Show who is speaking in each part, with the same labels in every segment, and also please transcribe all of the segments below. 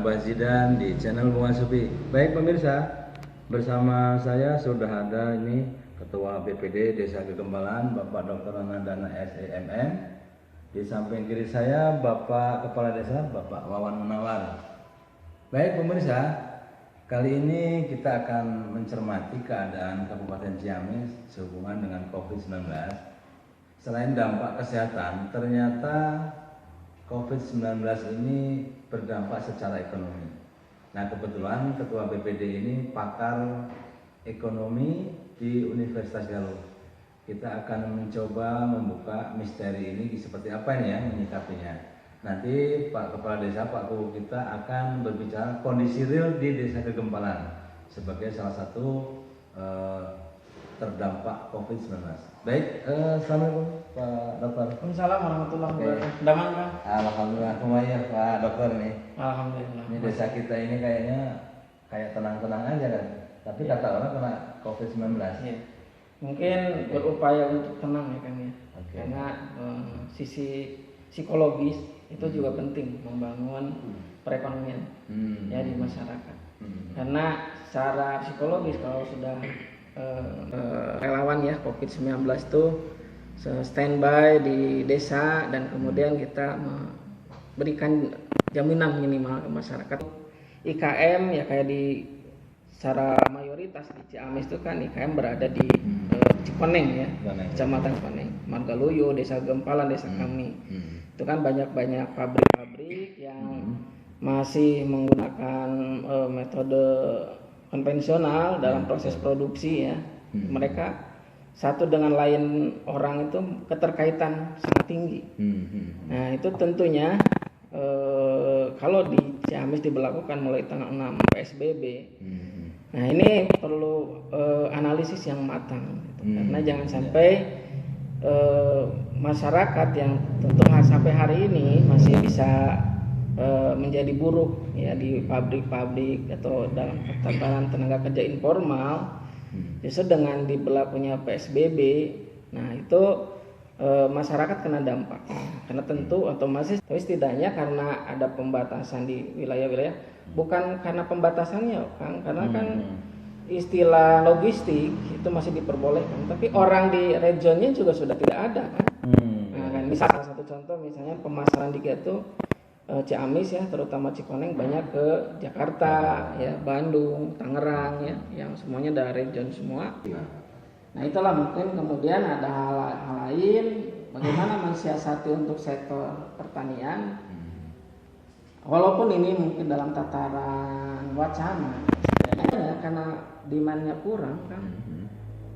Speaker 1: Abah Zidan di channel Bunga Supi. Baik pemirsa, bersama saya sudah ada ini Ketua BPD Desa Kegembalan Bapak Dr. Anandana SEMN. Di samping kiri saya Bapak Kepala Desa Bapak Wawan Munawar. Baik pemirsa, kali ini kita akan mencermati keadaan Kabupaten Ciamis sehubungan dengan COVID-19. Selain dampak kesehatan, ternyata COVID-19 ini berdampak secara ekonomi. Nah, kebetulan Ketua BPD ini pakar ekonomi di Universitas Galuh. Kita akan mencoba membuka misteri ini seperti apa ini ya menyikapinya. Nanti Pak Kepala Desa, Pak Kubu kita akan berbicara kondisi real di Desa Kegempalan sebagai salah satu terdampak COVID-19. Baik, assalamualaikum Pak Dokter.
Speaker 2: Waalaikumsalam warahmatullahi wabarakatuh. Daman Kang?
Speaker 1: Alhamdulillah, ya Pak Dokter nih.
Speaker 2: Alhamdulillah.
Speaker 1: Ini desa kita ini kayaknya kayak tenang-tenang aja kan. Tapi kata orang kena COVID-19.
Speaker 2: Ya. Mungkin berupaya untuk tenang ya Kang ya. Karena sisi psikologis itu juga penting membangun perekonomian ya di masyarakat. Karena secara psikologis kalau sudah relawan ya COVID-19 itu standby di desa dan kemudian kita memberikan jaminan minimal ke masyarakat. IKM ya kayak di secara mayoritas di Ciamis itu kan IKM berada di Cikoneng ya, Kecamatan Cikoneng, Margaluyu, Desa Gempalan, desa kami. Itu kan banyak pabrik-pabrik yang masih menggunakan metode konvensional dalam proses produksi ya. Mereka satu dengan lain orang itu keterkaitan sangat tinggi. Nah, itu tentunya kalau di Ciamis diberlakukan mulai tanggal 6 PSBB. Nah, ini perlu analisis yang matang gitu. Karena jangan sampai masyarakat yang tentu sampai hari ini masih bisa menjadi buruh ya di pabrik-pabrik atau dalam tataran tenaga kerja informal, justru dengan diberlakunya PSBB, nah itu masyarakat kena dampak. Karena tentu otomatis, tapi setidaknya karena ada pembatasan di wilayah-wilayah, bukan karena pembatasannya kan, karena kan istilah logistik itu masih diperbolehkan, tapi orang di regionnya juga sudah tidak ada kan. Nah, kan misalnya satu contoh misalnya pemasaran di itu Ciamis ya, terutama Cikoneng banyak ke Jakarta ya, Bandung, Tangerang ya, yang semuanya dari region semua. Nah, itulah mungkin kemudian ada hal lain bagaimana mensiasati untuk sektor pertanian. Walaupun ini mungkin dalam tataran wacana ya, karena demandnya kurang kan.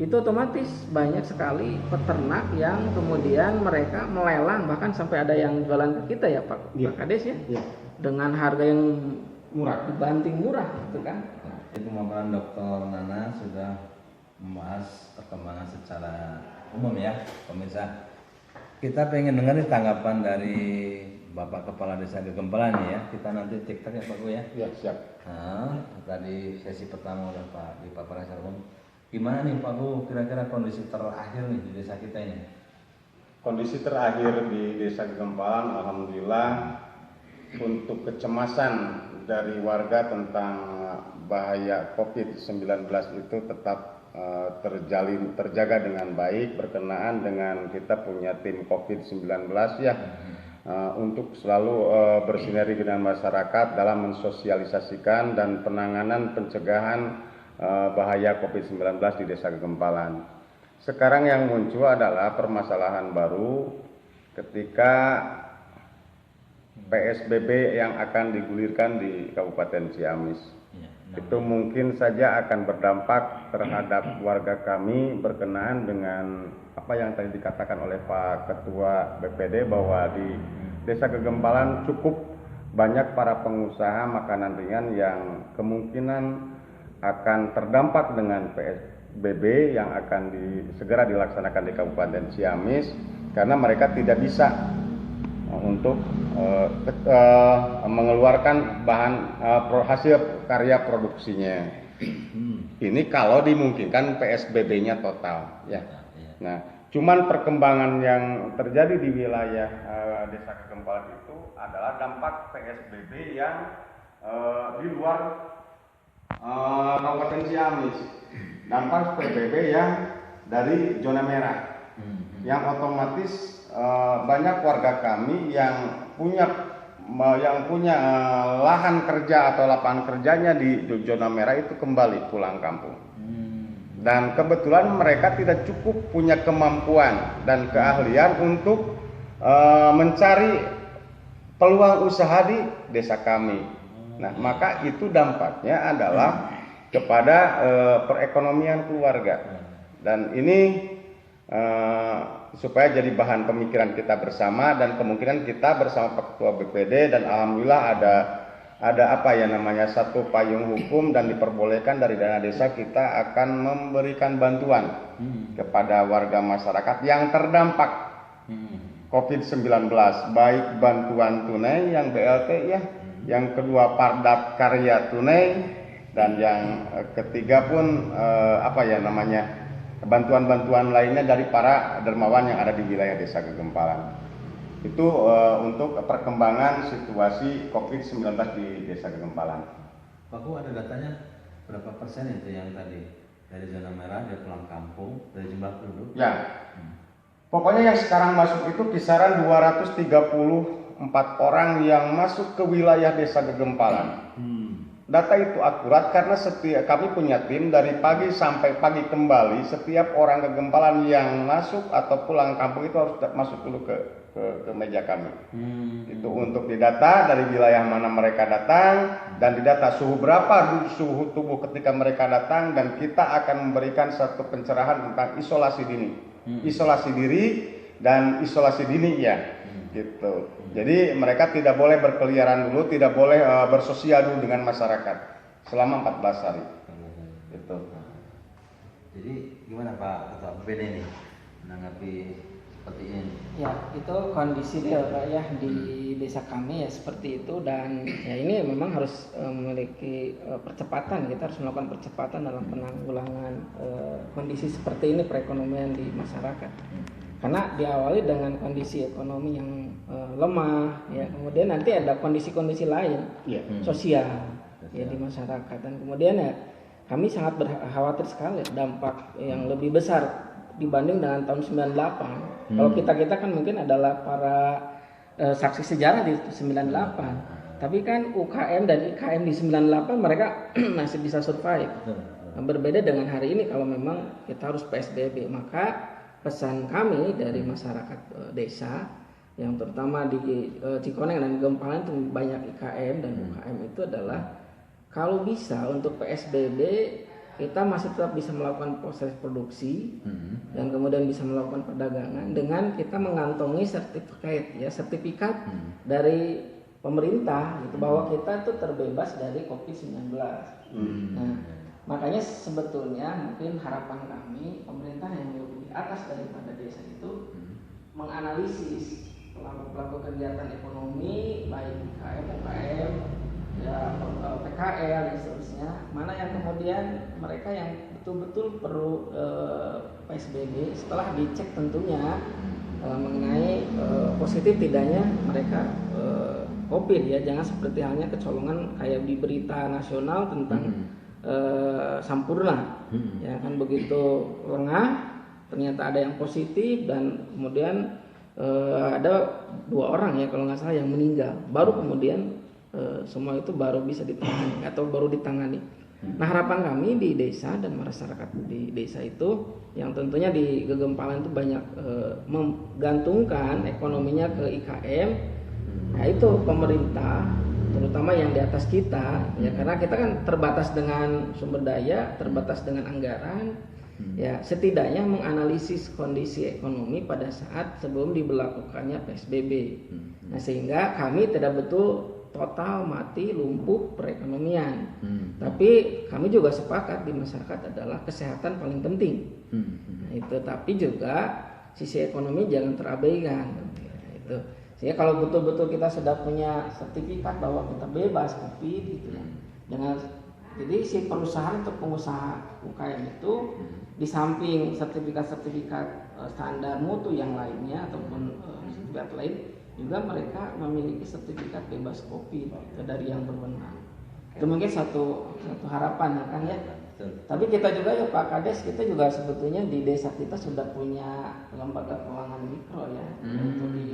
Speaker 2: Itu otomatis banyak sekali peternak yang kemudian mereka melelang, bahkan sampai ada yang jualan ke kita ya Pak Kades ya, dengan harga yang murah, dibanting murah gitu kan.
Speaker 1: Itu pemaparan Dr. Nana sudah membahas perkembangan secara umum ya pemirsa. Kita pengen dengar nih tanggapan dari Bapak Kepala Desa Kegempalan nih ya. Kita nanti cek ya Pak Bu ya.
Speaker 3: Ya siap.
Speaker 1: Nah, tadi sesi pertama udah Pak di paparan secara umum. Gimana nih Pak Bu, kira-kira kondisi terakhir nih di desa kita ini?
Speaker 3: Kondisi terakhir di Desa Kegempalan, alhamdulillah untuk kecemasan dari warga tentang bahaya COVID-19 itu tetap terjaga dengan baik, berkenaan dengan kita punya tim COVID-19 ya, untuk selalu bersinergi dengan masyarakat dalam mensosialisasikan dan penanganan pencegahan bahaya COVID-19 di Desa Kegempalan. Sekarang yang muncul adalah permasalahan baru ketika PSBB yang akan digulirkan di Kabupaten Ciamis. Itu mungkin saja akan berdampak terhadap warga kami berkenaan dengan apa yang tadi dikatakan oleh Pak Ketua BPD bahwa di Desa Kegempalan cukup banyak para pengusaha makanan ringan yang kemungkinan akan terdampak dengan PSBB yang akan segera dilaksanakan di Kabupaten Ciamis karena mereka tidak bisa untuk mengeluarkan bahan hasil karya produksinya. Ini kalau dimungkinkan PSBB-nya total ya. Nah, cuman perkembangan yang terjadi di wilayah Desa Kegempalan itu adalah dampak PSBB yang di luar Kabupaten Ciamis, dampak PSBB yang dari zona merah, yang otomatis banyak warga kami yang punya lahan kerja atau lapangan kerjanya di zona merah itu kembali pulang kampung. Dan kebetulan mereka tidak cukup punya kemampuan dan keahlian untuk mencari peluang usaha di desa kami. Nah, maka itu dampaknya adalah kepada perekonomian keluarga. Dan ini supaya jadi bahan pemikiran kita bersama, dan kemungkinan kita bersama Pak Ketua BPD, dan alhamdulillah ada satu payung hukum dan diperbolehkan dari dana desa kita akan memberikan bantuan kepada warga masyarakat yang terdampak COVID-19, baik bantuan tunai yang BLT ya, yang kedua Pardap Karya tunai, dan yang ketiga pun bantuan-bantuan lainnya dari para dermawan yang ada di wilayah Desa Gegempalan. Itu untuk perkembangan situasi COVID-19 di Desa Gegempalan.
Speaker 1: Pak Ku, ada datanya berapa persen itu yang tadi dari zona merah dia pulang kampung dari jumlah penduduk?
Speaker 3: Ya, pokoknya yang sekarang masuk itu kisaran 234 orang yang masuk ke wilayah Desa Gegempalan. Data itu akurat karena kami punya tim dari pagi sampai pagi kembali. Setiap orang Gegempalan yang masuk atau pulang kampung itu harus masuk dulu ke meja kami. Itu untuk didata dari wilayah mana mereka datang, dan didata suhu berapa suhu tubuh ketika mereka datang, dan kita akan memberikan satu pencerahan tentang isolasi dini, isolasi diri dan isolasi dini ya. Gitu. Jadi mereka tidak boleh berkeliaran dulu, tidak boleh bersosial dulu dengan masyarakat selama 14 hari. Gitu.
Speaker 1: Jadi gimana Pak Ketua BPD ini menanggapi seperti ini?
Speaker 2: Ya, itu kondisi real Pak ya di desa kami ya seperti itu, dan ya ini memang harus memiliki percepatan. Kita harus melakukan percepatan dalam penanggulangan kondisi seperti ini perekonomian di masyarakat. Karena diawali dengan kondisi ekonomi yang lemah, ya kemudian nanti ada kondisi-kondisi lain sosial ya di masyarakat, dan kemudian ya kami sangat khawatir sekali dampak yang lebih besar dibanding dengan tahun 98. Kalau kita kan mungkin adalah para saksi sejarah di 98, tapi kan UKM dan IKM di 98 mereka masih bisa survive. Berbeda dengan hari ini kalau memang kita harus PSBB, maka pesan kami dari masyarakat desa yang terutama di Cikoneng dan Gegempalan itu banyak IKM dan UKM itu adalah kalau bisa untuk PSBB kita masih tetap bisa melakukan proses produksi dan kemudian bisa melakukan perdagangan dengan kita mengantongi sertifikat dari pemerintah gitu, bahwa kita itu terbebas dari COVID-19. Nah, makanya sebetulnya mungkin harapan kami pemerintah yang lebih atas daripada desa itu menganalisis pelaku kegiatan ekonomi baik IKM, UKM, ya PKL dan seterusnya, mana yang kemudian mereka yang betul-betul perlu PSBB setelah dicek tentunya mengenai positif tidaknya mereka COVID ya, jangan seperti halnya kecolongan kayak di berita nasional tentang Sampurna ya kan, begitu lengah ternyata ada yang positif dan kemudian ada 2 orang ya kalau nggak salah yang meninggal, baru kemudian semua itu baru bisa ditangani atau baru ditangani. Nah, harapan kami di desa dan masyarakat di desa itu yang tentunya di Gegempalan itu banyak menggantungkan ekonominya ke IKM. Nah, itu pemerintah terutama yang di atas kita ya, karena kita kan terbatas dengan sumber daya, terbatas dengan anggaran. Ya, setidaknya menganalisis kondisi ekonomi pada saat sebelum diberlakukannya PSBB. Nah, sehingga kami tidak betul total mati lumpuh perekonomian. Tapi kami juga sepakat di masyarakat adalah kesehatan paling penting. Nah, itu, tapi juga sisi ekonomi jangan terabaikan. Itu. Sehingga kalau betul-betul kita sudah punya sertifikat bahwa kita bebas COVID gitu ya. Jadi si perusahaan atau pengusaha UKM itu di samping sertifikat standar mutu yang lainnya ataupun sertifikat lain, juga mereka memiliki sertifikat bebas COVID dari yang berwenang. Itu mungkin satu harapan ya kan ya. Tapi kita juga ya Pak Kades, kita juga sebetulnya di desa kita sudah punya lembaga keuangan mikro ya, itu di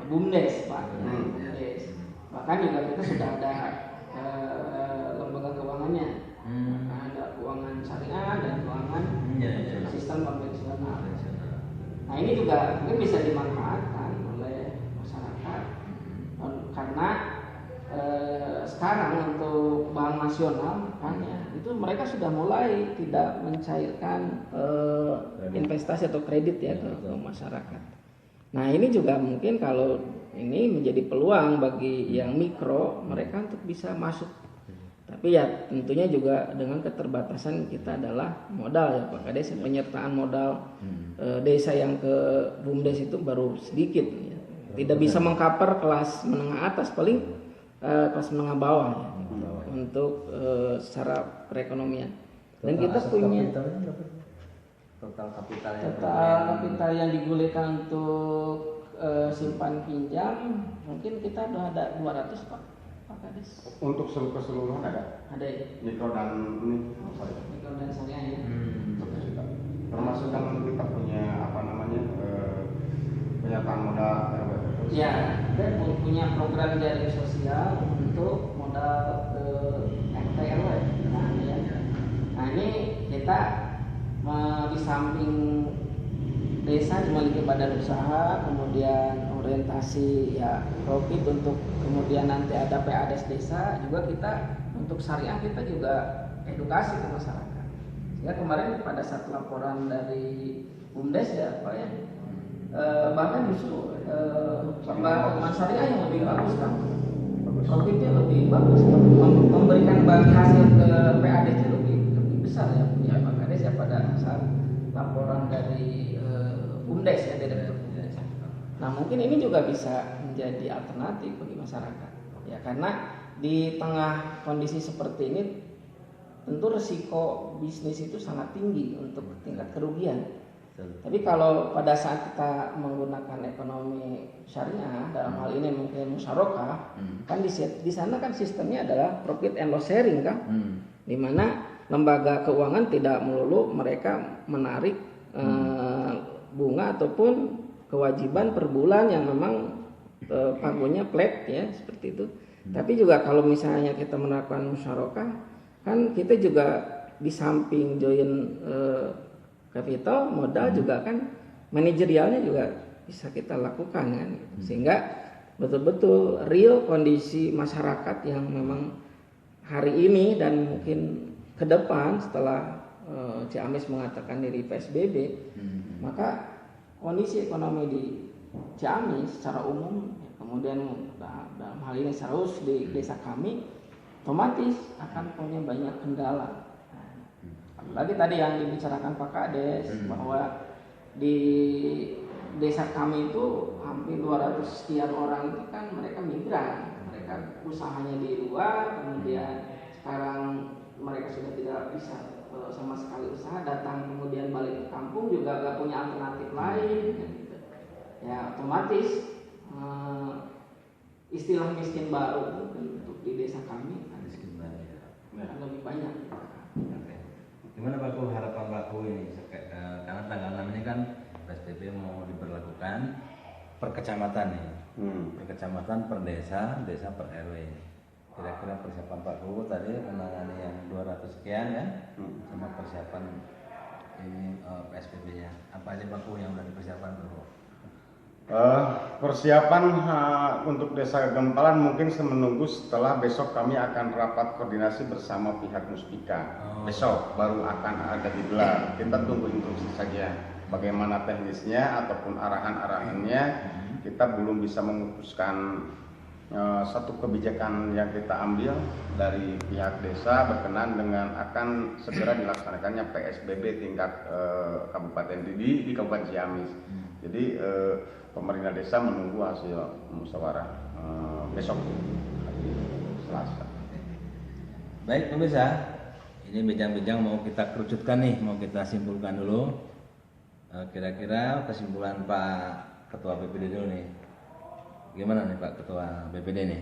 Speaker 2: BUMDes Pak. BUMDes. Bahkan juga kita sudah ada lembaga keuangannya. Ada keuangan syariah dan keuangan sistem konvensional. Nah ini juga mungkin bisa dimanfaatkan oleh masyarakat karena sekarang untuk bank nasional makanya itu mereka sudah mulai tidak mencairkan investasi atau kredit ya ke masyarakat. Nah ini juga mungkin kalau ini menjadi peluang bagi yang mikro mereka untuk bisa masuk. Tapi ya tentunya juga dengan keterbatasan kita adalah modal ya Pak Kades, penyertaan modal desa yang ke BUMDes itu baru sedikit ya. Tidak bisa mengcover kelas menengah atas, paling kelas menengah bawah ya, untuk secara perekonomian. Dan kita punya
Speaker 1: total
Speaker 2: kapital yang digulirkan untuk simpan pinjam mungkin kita udah ada 200 Pak Kades.
Speaker 3: Untuk keseluruhan ada?
Speaker 2: Ada ya.
Speaker 3: Mikro dan ini
Speaker 2: Mikro dan syariah ya.
Speaker 3: Termasuk yang kita punya apa namanya penyertaan modal.
Speaker 2: Ya, kita punya program jaring sosial untuk modal RT RW. Nah ini kita di samping desa memiliki badan usaha, kemudian orientasi ya profit untuk kemudian nanti ada PADes desa, juga kita untuk syariah kita juga edukasi ke masyarakat. Sehingga kemarin pada saat laporan dari BUMDes ya Pak ya, bahkan justru pembangunan syariah yang lebih bagus kan, profitnya lebih bagus, memberikan bagi hasil ke PADes nya lebih besar ya Pak Kades ya pada saat laporan dari BUMDes ya direktur BUMDes. Nah mungkin ini juga bisa menjadi alternatif bagi masyarakat ya, karena di tengah kondisi seperti ini tentu resiko bisnis itu sangat tinggi untuk tingkat kerugian. Tapi kalau pada saat kita menggunakan ekonomi syariah, dalam hal ini mungkin musyarakah, kan di sana kan sistemnya adalah profit and loss sharing kan, di mana lembaga keuangan tidak melulu mereka menarik bunga ataupun kewajiban per bulan yang memang pagunya flat ya seperti itu. Tapi juga kalau misalnya kita menerapkan musyarakah, kan kita juga di samping join capital modal juga kan manajerialnya juga bisa kita lakukan kan, sehingga betul-betul real kondisi masyarakat yang memang hari ini dan mungkin ke depan setelah Ciamis mengatakan diri PSBB, maka kondisi ekonomi di Ciamis secara umum kemudian dalam hal ini serius di desa kami otomatis akan punya banyak kendala. Lagi tadi yang dibicarakan Pak Kades bahwa di desa kami itu hampir 200 sekian orang itu kan mereka migran, mereka usahanya di luar, kemudian sekarang mereka sudah tidak bisa sama sekali usaha, datang kemudian balik ke kampung juga gak punya alternatif lain gitu. Ya otomatis istilah miskin baru untuk di desa kami kan lebih banyak gitu.
Speaker 1: Gimana Pak Ku, harapan Pak Ku ini karena tanggal 6 ini kan PSBB mau diberlakukan per kecamatan nih, per kecamatan, per desa, desa per RW. Kira-kira persiapan Pak Ku tadi menangani yang 200 sekian ya, sama persiapan ini PSBB-nya. Apa aja Pak Ku yang udah dipersiapkan Pak Ku?
Speaker 3: Persiapan untuk desa Gempalan mungkin menunggu setelah besok kami akan rapat koordinasi bersama pihak Muspika. Besok baru akan ada digelar. Kita tunggu instruksi saja. Bagaimana teknisnya ataupun arahan-arahannya, kita belum bisa memutuskan satu kebijakan yang kita ambil dari pihak desa berkenan dengan akan segera dilaksanakannya PSBB tingkat Kabupaten di Kabupaten Ciamis. Jadi pemerintah desa menunggu hasil musyawarah besok hari Selasa.
Speaker 1: Baik pemirsa, ini bincang-bincang mau kita kerucutkan nih, mau kita simpulkan dulu. Kira-kira kesimpulan Pak Ketua BPD dulu nih. Gimana nih Pak Ketua BPD nih?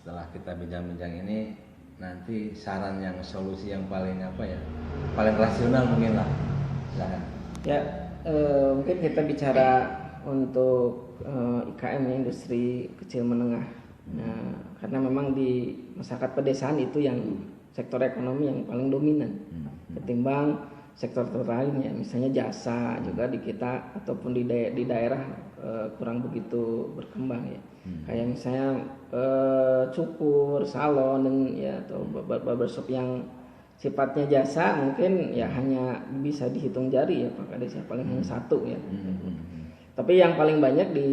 Speaker 1: setelah kita bincang-bincang ini nanti saran yang solusi yang paling paling rasional mungkin lah. Silahkan.
Speaker 2: Ya, mungkin kita bicara untuk IKM, industri kecil menengah. Nah, karena memang di masyarakat pedesaan itu yang sektor ekonomi yang paling dominan ketimbang sektor lainnya, misalnya jasa juga di kita ataupun di daerah kurang begitu berkembang ya. Kayak misalnya cukur, salon dan ya atau barbershop yang sifatnya jasa mungkin ya hanya bisa dihitung jari ya Pak Kades ya, paling hanya satu ya. Tapi yang paling banyak di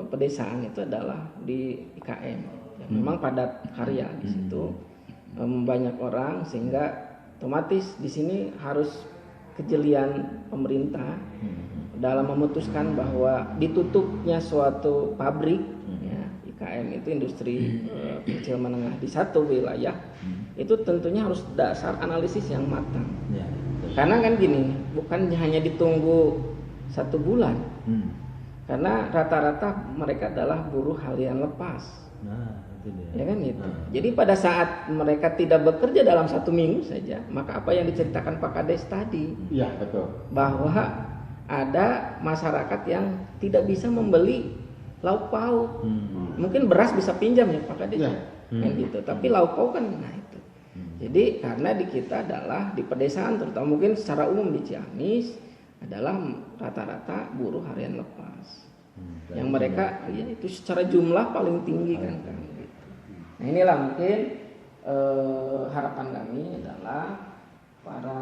Speaker 2: pedesaan itu adalah di IKM. Ya, memang padat karya di situ, banyak orang sehingga otomatis di sini harus kejelian pemerintah dalam memutuskan bahwa ditutupnya suatu pabrik ya, IKM itu industri kecil menengah di satu wilayah itu tentunya harus dasar analisis yang matang. Ya, karena kan gini, bukan hanya ditunggu 1 bulan, karena rata-rata mereka adalah buruh harian lepas. Nah, itu dia. Ya kan itu. Jadi pada saat mereka tidak bekerja dalam 1 minggu saja, maka apa yang diceritakan Pak Kades tadi,
Speaker 3: ya betul,
Speaker 2: bahwa ada masyarakat yang tidak bisa membeli lauk pauk. Mungkin beras bisa pinjam ya Pak Kades, kan gitu. Tapi lauk pauk kan, nah itu. Jadi karena di kita adalah di pedesaan, terutama mungkin secara umum di Ciamis adalah rata-rata buruh harian lepas. Yang mereka ya itu secara jumlah paling tinggi kan gitu. Nah inilah mungkin harapan kami adalah para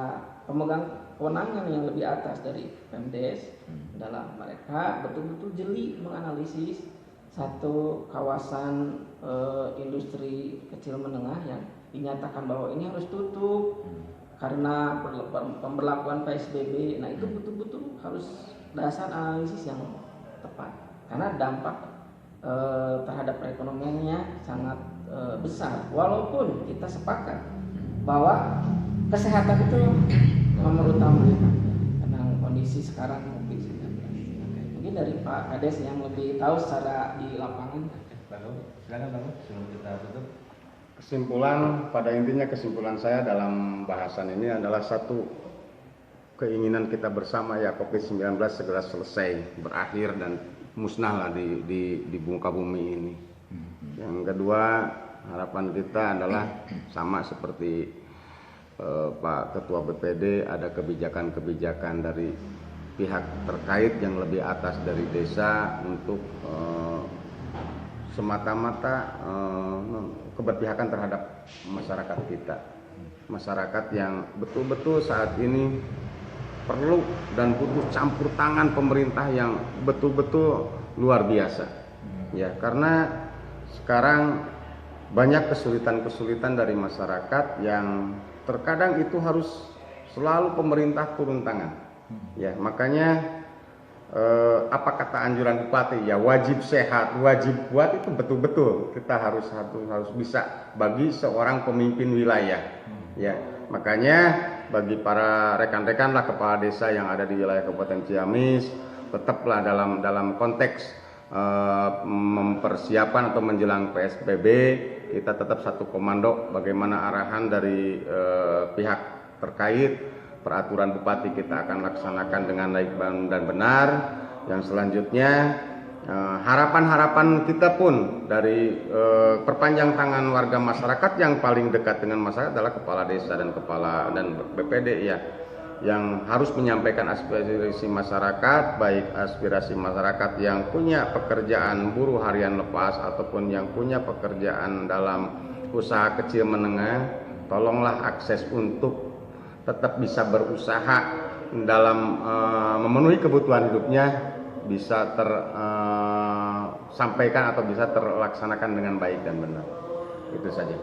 Speaker 2: pemegang kewenangan yang lebih atas dari Pemdes adalah mereka betul-betul jeli menganalisis satu kawasan industri kecil menengah yang dinyatakan bahwa ini harus tutup karena pemberlakuan PSBB. Nah itu betul-betul harus dasar analisis yang tepat karena dampak terhadap perekonomiannya sangat besar. Walaupun kita sepakat bahwa kesehatan itu nomor utama karena kondisi sekarang COVID-19. Mungkin dari Pak Kades yang lebih tahu secara di lapangan.
Speaker 1: Silakan Pak, sebelum kita tutup.
Speaker 3: Kesimpulan saya dalam bahasan ini adalah satu keinginan kita bersama ya COVID-19 segera selesai, berakhir dan musnah lah di muka bumi ini. Yang kedua, harapan kita adalah sama seperti Pak Ketua BPD, ada kebijakan-kebijakan dari pihak terkait yang lebih atas dari desa untuk semata-mata keberpihakan terhadap masyarakat kita, masyarakat yang betul-betul saat ini perlu dan butuh campur tangan pemerintah yang betul-betul luar biasa ya, karena sekarang banyak kesulitan-kesulitan dari masyarakat yang terkadang itu harus selalu pemerintah turun tangan ya, makanya apa kata anjuran bupati ya, wajib sehat, wajib kuat, itu betul-betul kita harus bisa bagi seorang pemimpin wilayah ya. Makanya bagi para rekan-rekan lah kepala desa yang ada di wilayah Kabupaten Ciamis, tetaplah dalam konteks mempersiapkan atau menjelang PSBB, kita tetap satu komando bagaimana arahan dari pihak terkait. Peraturan bupati kita akan laksanakan dengan baik dan benar. Yang selanjutnya harapan-harapan kita pun dari perpanjang tangan warga masyarakat yang paling dekat dengan masyarakat adalah kepala desa dan BPD ya, yang harus menyampaikan aspirasi masyarakat, baik aspirasi masyarakat yang punya pekerjaan buruh harian lepas ataupun yang punya pekerjaan dalam usaha kecil menengah, tolonglah akses untuk tetap bisa berusaha dalam memenuhi kebutuhan hidupnya bisa tersampaikan atau bisa terlaksanakan dengan baik dan benar. Itu saja.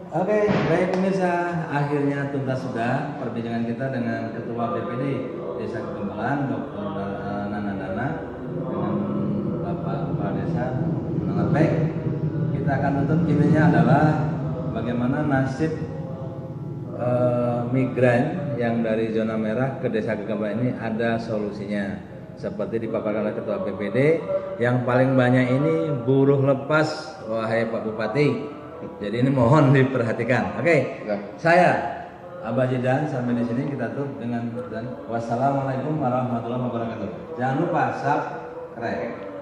Speaker 1: Oke, baik pemirsa, akhirnya tuntas sudah perbincangan kita dengan Ketua BPD Desa Kegembalan Dr. Nana Dana dengan Bapak Kepala Desa Menengah Baik. Kita akan tutup, intinya adalah bagaimana nasib migran yang dari zona merah ke Desa Kegembalan ini ada solusinya. seperti dipaparkan oleh Ketua BPD, yang paling banyak ini buruh lepas, wahai Pak Bupati. Jadi ini mohon diperhatikan. Oke, saya Abah Jidan sampai di sini kita tutup dengan wassalamualaikum warahmatullahi wabarakatuh. Jangan lupa subscribe.